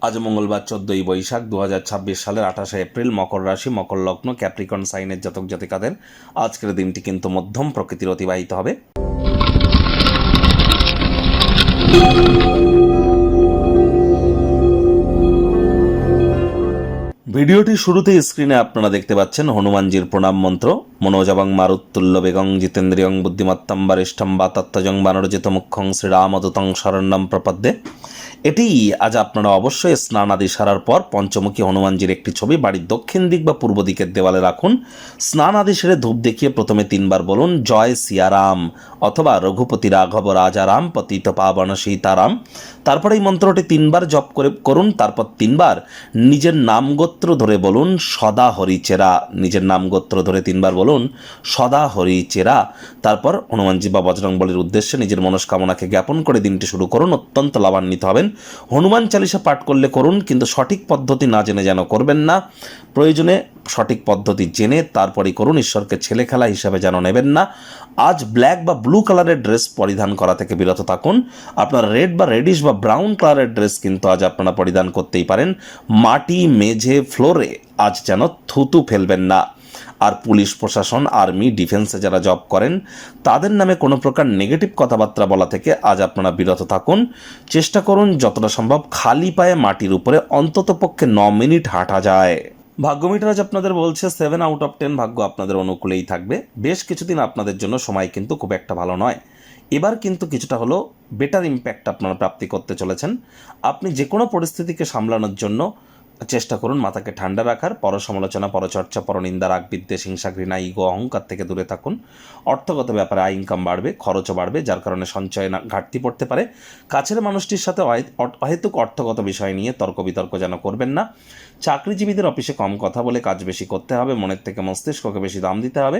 আজ মঙ্গলবার 14ই বৈশাখ 2026 সালের 28শে এপ্রিল। মকর রাশি, মকর লগ্ন, ক্যাপ্রিকন সাইনের জাতক জাতিকাদের আজকের দিনটি কিন্তু মধ্যম প্রকৃতির অতিবাহিত হবে। ভিডিওটি শুরুতে স্ক্রিনে আপনারা দেখতে পাচ্ছেন হনুমানজির প্রণাম মন্ত্র। মনোজবং মারুত্তুল্য বেগং জিতেন্দ্রিয়ং বুদ্ধিমত্তম বরিষ্ঠম বা তত্ত্বজং বানরজিত মুখ্যং শ্রীরামদূতং শরণ্যম প্রপদ্যে। এটি আজ আপনারা অবশ্যই স্নান আদি সারার পর পঞ্চমুখী হনুমানজির একটি ছবি বাড়ির দক্ষিণ দিক বা পূর্ব দিকের দেওয়ালে রাখুন। স্নান আদি সেরে ধূপ দেখিয়ে প্রথমে 3 বার বলুন জয় সিয়ারাম অথবা রঘুপতি রাঘব রাজারাম পতিত পাবন সীতারাম। তারপরে এই মন্ত্রটি 3 বার জপ করুন। তারপর 3 বার নিজের নামগোত্র ধরে বলুন সদা হরিচেরা। নিজের নামগোত্র ধরে 3 বার বলুন সদা হরিচেরা। তারপর হনুমানজি বা বজরংবলীর উদ্দেশ্যে নিজের মনস্কামনাকে জ্ঞাপন করে দিনটি শুরু করুন। অত্যন্ত লাভান্বিত হবেন। হনুমান চালিসা পাঠ করলে করুন, কিন্তু সঠিক পদ্ধতি না জেনে যেন করবেন না। প্রয়োজনে সঠিক পদ্ধতি জেনে তারপরই করুন। ঈশ্বরকে ছেলে খেলা হিসাবে যেন নেবেন না। আজ ব্ল্যাক বা ব্লু কালারের ড্রেস পরিধান করা থেকে বিরত থাকুন। আপনারা রেড বা রেডিশ বা ব্রাউন কালারের ড্রেস কিন্তু আজ আপনারা পরিধান করতেই পারেন। মাটি, মেঝে, ফ্লোরে আজ যেন থুতু ফেলবেন না। আর পুলিশ প্রশাসন, আর্মি, ডিফেন্সে যারা জব করেন তাদের নামে কোনো প্রকার নেগেটিভ কথাবার্তা বলা থেকে আজ আপনারা বিরত থাকুন। চেষ্টা করুন যতটা সম্ভব খালি পায়ে মাটির উপরে অন্ততপক্ষে 9 মিনিট হাঁটা যায়। ভাগ্যমিটার আজ আপনাদের বলছে 7 আউট অফ 10 ভাগ্য আপনাদের অনুকূলেই থাকবে। বেশ কিছুদিন আপনাদের জন্য সময় কিন্তু খুব একটা ভালো নয়। এবার কিন্তু কিছুটা হলো বেটার ইম্প্যাক্ট আপনারা প্রাপ্তি করতে চলেছেন। আপনি যে কোনো পরিস্থিতিকে সামলানোর জন্য চেষ্টা করুন মাথাকে ঠান্ডা রাখার। পরসমালোচনা, পরচর্চা, পরনিন্দা, রাগ, বিদ্বেষ, হিংসা, ঘৃণা, ইগো, অহংকার থেকে দূরে থাকুন। অর্থগত ব্যাপারে আয় ইনকাম বাড়বে, খরচও বাড়বে, যার কারণে সঞ্চয়ে ঘাটতি পড়তে পারে। কাছের মানুষটির সাথে অহেতুক অর্থগত বিষয় নিয়ে তর্ক বিতর্ক যেন করবেন না। চাকরিজীবীদের অফিসে কম কথা বলে কাজ বেশি করতে হবে। মনের থেকে মস্তিষ্ককে বেশি দাম দিতে হবে।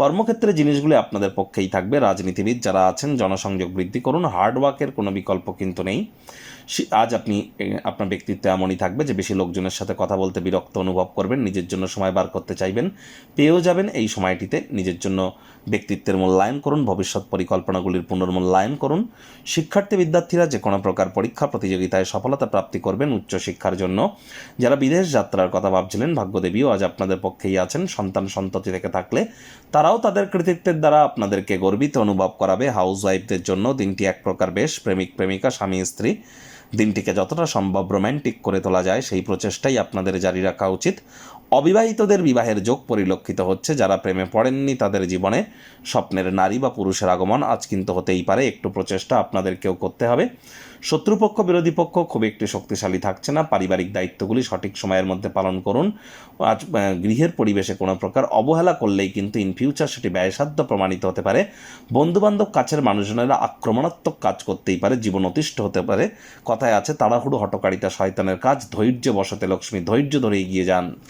কর্মক্ষেত্রে জিনিসগুলি আপনাদের পক্ষেই থাকবে। রাজনীতিবিদ যারা আছেন জনসংযোগ বৃদ্ধি করুন। হার্ডওয়ার্কের কোনো বিকল্প কিন্তু নেই। আজ আপনি আপনার ব্যক্তিত্ব এমনই থাকবে যে বেশি লোকজনের সাথে কথা বলতে বিরক্ত অনুভব করবেন। নিজের জন্য সময় বার করতে চাইবেন, পেয়েও যাবেন। এই সময়টিতে নিজের জন্য ব্যক্তিত্বের মূল্যায়ন করুন, ভবিষ্যৎ পরিকল্পনাগুলির পুনর্মূল্যায়ন করুন। শিক্ষার্থী বিদ্যার্থীরা যে কোনো প্রকার পরীক্ষা প্রতিযোগিতায় সফলতা প্রাপ্তি করবেন উচ্চশিক্ষার জন্য। যারা বিদেশ যাত্রার কথা ভাবছিলেন ভাগ্যদেবীও আজ আপনাদের পক্ষেই আছেন। সন্তান সন্ততি থেকে থাকলে তারাও তাদের কৃতিত্বের দ্বারা আপনাদেরকে গর্বিত অনুভব করাবে। হাউস ওয়াইফদের জন্য দিনটি এক প্রকার বেশ। প্রেমিক প্রেমিকা, স্বামী স্ত্রী দিনটিকে যতটা সম্ভব রোম্যান্টিক করে তোলা যায় সেই প্রচেষ্টাই আপনাদের জারি রাখা উচিত। অবিবাহিতদের বিবাহের যোগ পরিলক্ষিত হচ্ছে। যারা প্রেমে পড়েননি তাদের জীবনে স্বপ্নের নারী বা পুরুষের আগমন আজ কিন্তু হতেই পারে। একটু প্রচেষ্টা আপনাদেরকেও করতে হবে। শত্রুপক্ষ, বিরোধী পক্ষ খুব একটি শক্তিশালী থাকছে না। পারিবারিক দায়িত্বগুলি সঠিক সময়ের মধ্যে পালন করুন। আজ গৃহের পরিবেশে কোনো প্রকার অবহেলা করলেই কিন্তু ইন ফিউচার সেটি ব্যয়সাধ্য প্রমাণিত হতে পারে। বন্ধুবান্ধব, কাছের মানুষজনেরা আক্রমণাত্মক কাজ করতেই পারে, জীবন অতিষ্ঠ হতে পারে। কথায় আছে তাড়াহুড়ো হটকারিতা শয়তানের কাজ। ধৈর্য বশতে লক্ষ্মী, ধৈর্য ধরে এগিয়ে যান।